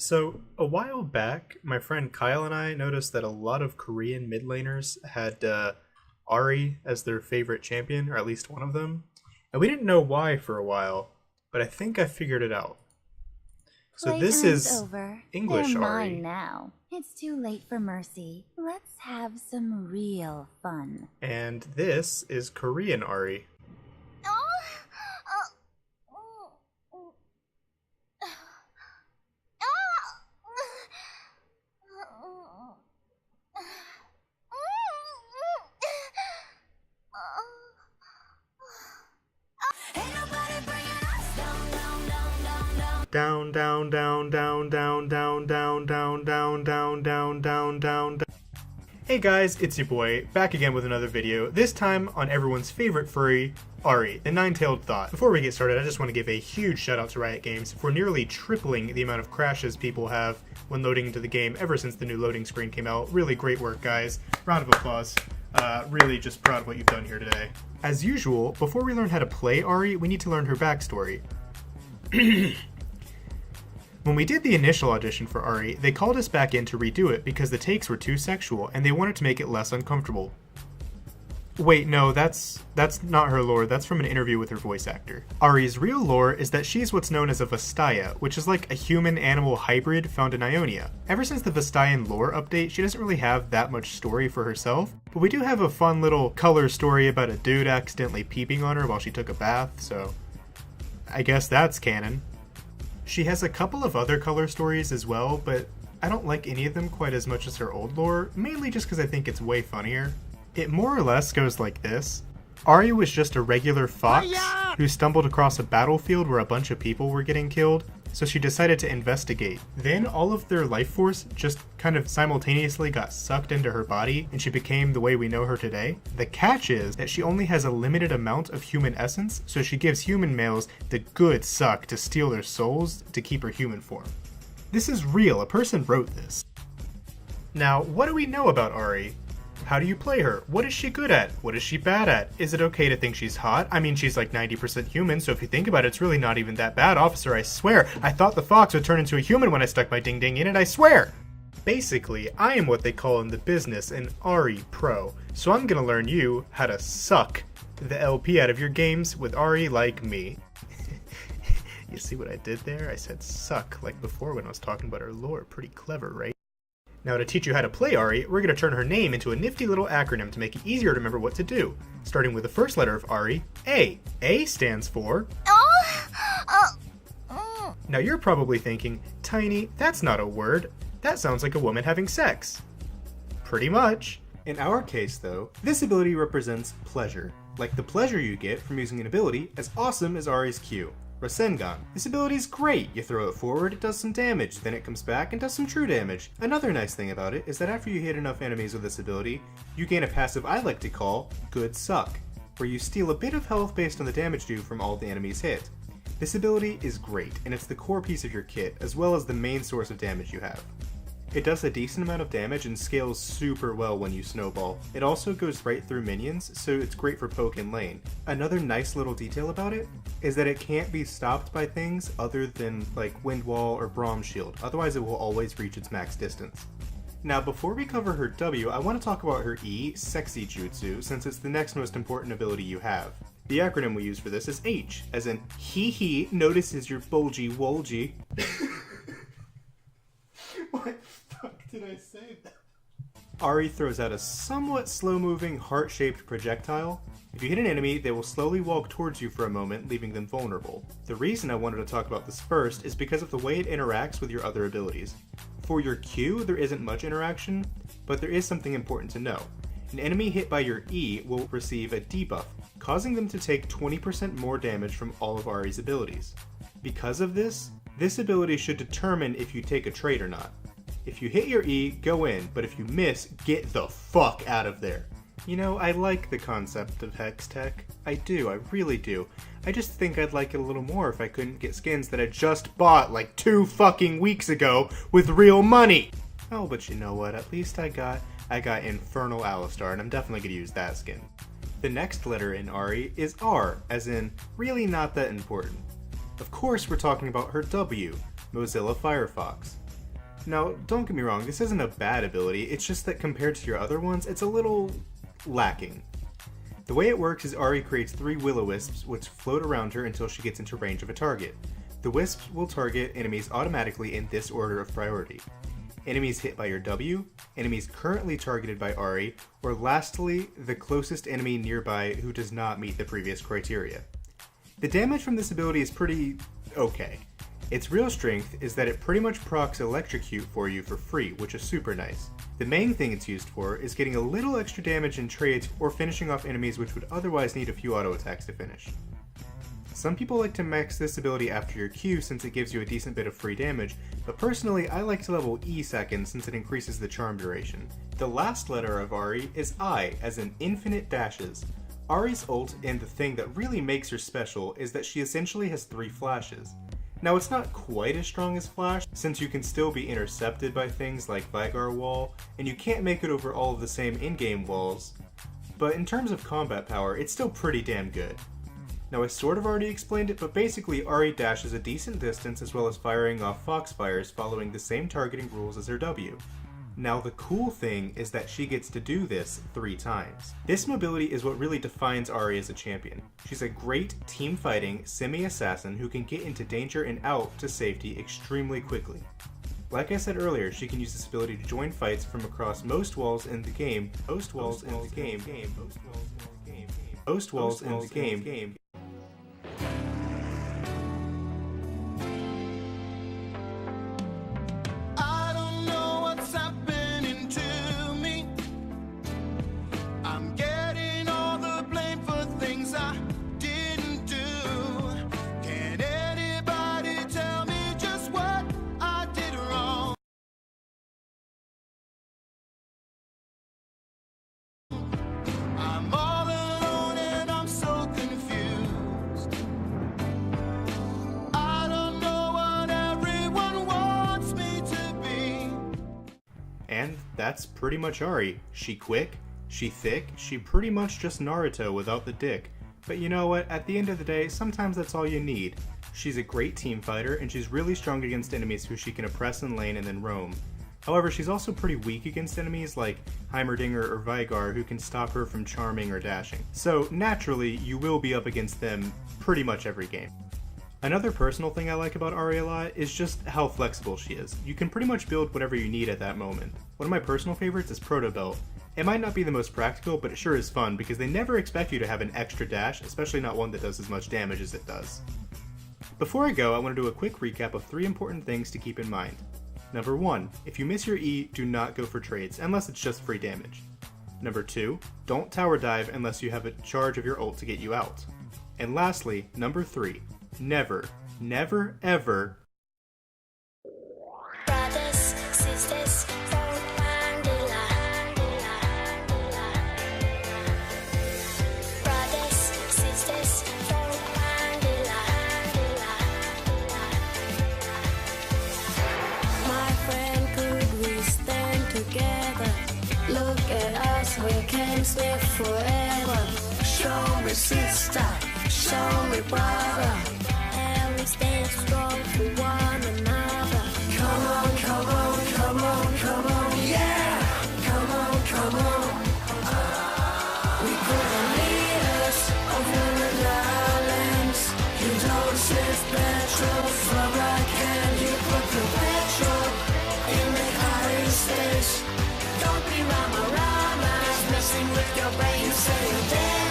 So, a while back, my friend Kyle and I noticed that a lot of Korean mid laners had Ahri as their favorite champion, or at least one of them. And we didn't know why for a while, but I think I figured it out. So, this Playtime's is over. English They're mine Ahri, now. It's too late for mercy. Let's have some real fun. and this is Korean Ahri. Down, down, down, down, down, down, down, down, down, down, down, down, down. Hey guys, it's your boy, back again with another video, this time on everyone's favorite furry, Ahri, the nine-tailed thought. Before we get started, I just want to give a huge shout out to Riot Games for nearly tripling the amount of crashes people have when loading into the game ever since the new loading screen came out. Really great work, guys. Round of applause. Really just proud of what you've done here today. As usual, before we learn how to play Ahri, we need to learn her backstory. When we did the initial audition for Ahri, they called us back in to redo it because the takes were too sexual and they wanted to make it less uncomfortable. Wait, no, that's not her lore, that's from an interview with her voice actor. Ahri's real lore is that she's what's known as a Vastaya, which is like a human-animal hybrid found in Ionia. Ever since the Vastayan lore update, she doesn't really have that much story for herself, but we do have a fun little color story about a dude accidentally peeping on her while she took a bath, so I guess that's canon. She has a couple of other color stories as well, but I don't like any of them quite as much as her old lore, mainly just because I think it's way funnier. It more or less goes like this. Ahri was just a regular fox who stumbled across a battlefield where a bunch of people were getting killed, so she decided to investigate. Then all of their life force just kind of simultaneously got sucked into her body, and she became the way we know her today. The catch is that she only has a limited amount of human essence, so she gives human males the good suck to steal their souls to keep her human form. This is real, a person wrote this. Now, what do we know about Ahri? How do you play her? What is she good at? What is she bad at? Is it okay to think she's hot? I mean, she's like 90% human, so if you think about it, it's really not even that bad. Officer, I swear, I thought the fox would turn into a human when I stuck my ding-ding in it, I swear! Basically, I am what they call in the business an Ahri pro, so I'm gonna learn you how to suck the LP out of your games with Ahri like me. You see what I did there? I said suck, like before when I was talking about her lore. Pretty clever, right? Now to teach you how to play Ahri, we're going to turn her name into a nifty little acronym to make it easier to remember what to do. Starting with the first letter of Ahri, A. A stands for... Now you're probably thinking, Tiny, that's not a word. That sounds like a woman having sex. Pretty much. In our case though, this ability represents pleasure. Like the pleasure you get from using an ability as awesome as Ahri's Q. Rasengan. This ability is great. You throw it forward, it does some damage, then it comes back and does some true damage. Another nice thing about it is that after you hit enough enemies with this ability, you gain a passive I like to call Good Suck, where you steal a bit of health based on the damage due from all the enemies hit. This ability is great, and it's the core piece of your kit, as well as the main source of damage you have. It does a decent amount of damage and scales super well when you snowball. It also goes right through minions, so it's great for poke and lane. Another nice little detail about it is that it can't be stopped by things other than like Wind Wall or Braum Shield, otherwise it will always reach its max distance. Now before we cover her W, I want to talk about her E, Sexy Jutsu, since it's the next most important ability you have. The acronym we use for this is H, as in he notices your bulgy wolgy. What the fuck did I say that? Ahri throws out a somewhat slow-moving, heart-shaped projectile. If you hit an enemy, they will slowly walk towards you for a moment, leaving them vulnerable. The reason I wanted to talk about this first is because of the way it interacts with your other abilities. For your Q, there isn't much interaction, but there is something important to know. An enemy hit by your E will receive a debuff, causing them to take 20% more damage from all of Ahri's abilities. Because of this, this ability should determine if you take a trade or not. If you hit your E, go in, but if you miss, get the fuck out of there. You know, I like the concept of Hex Tech. I do, I really do. I just think I'd like it a little more if I couldn't get skins that I just bought like 2 fucking weeks ago with real money! Oh, but you know what, at least I got Infernal Alistar, and I'm definitely gonna use that skin. The next letter in Ahri is R, as in, really not that important. Of course we're talking about her W, Mozilla Firefox. Now, don't get me wrong, this isn't a bad ability, it's just that compared to your other ones, it's a little lacking. The way it works is Ahri creates 3 will-o-wisps which float around her until she gets into range of a target. The wisps will target enemies automatically in this order of priority. Enemies hit by your W, enemies currently targeted by Ahri, or lastly, the closest enemy nearby who does not meet the previous criteria. The damage from this ability is pretty okay. Its real strength is that it pretty much procs Electrocute for you for free, which is super nice. The main thing it's used for is getting a little extra damage in trades or finishing off enemies which would otherwise need a few auto attacks to finish. Some people like to max this ability after your Q since it gives you a decent bit of free damage, but personally I like to level E second since it increases the charm duration. The last letter of Ahri is I, as in infinite dashes. Ahri's ult, and the thing that really makes her special, is that she essentially has 3 flashes. Now it's not quite as strong as Flash, since you can still be intercepted by things like Vigar Wall, and you can't make it over all of the same in-game walls, but in terms of combat power, it's still pretty damn good. Now I sort of already explained it, but basically Ahri dashes a decent distance as well as firing off Foxfires following the same targeting rules as her W. Now the cool thing is that she gets to do this 3 times. This mobility is what really defines Ahri as a champion. She's a great team-fighting semi-assassin who can get into danger and out to safety extremely quickly. Like I said earlier, she can use this ability to join fights from across most walls in the game. Most walls in the game. Most walls in the game. And that's pretty much Ahri. She quick, she thick, she pretty much just Naruto without the dick. But you know what, at the end of the day, sometimes that's all you need. She's a great team fighter, and she's really strong against enemies who she can oppress in lane and then roam. However, she's also pretty weak against enemies like Heimerdinger or Vigar who can stop her from charming or dashing. So naturally, you will be up against them pretty much every game. Another personal thing I like about Ahri a lot is just how flexible she is. You can pretty much build whatever you need at that moment. One of my personal favorites is Proto Belt. It might not be the most practical, but it sure is fun because they never expect you to have an extra dash, especially not one that does as much damage as it does. Before I go, I want to do a quick recap of 3 important things to keep in mind. Number 1, if you miss your E, do not go for trades, unless it's just free damage. Number 2, don't tower dive unless you have a charge of your ult to get you out. And lastly, number 3, never, never, ever Brothers, sisters, brothers, sisters, my friend, could we stand together? Look at us, we can stay forever. Show me sister, show me brother, and we stand strong for one another. Come on, come on, come on, come on, yeah! Come on, come on. We put the leaders over the islands. You don't save petrol from a can. You put the petrol in the United States. Don't be rama-rama, messing with your brain. You say you're dead.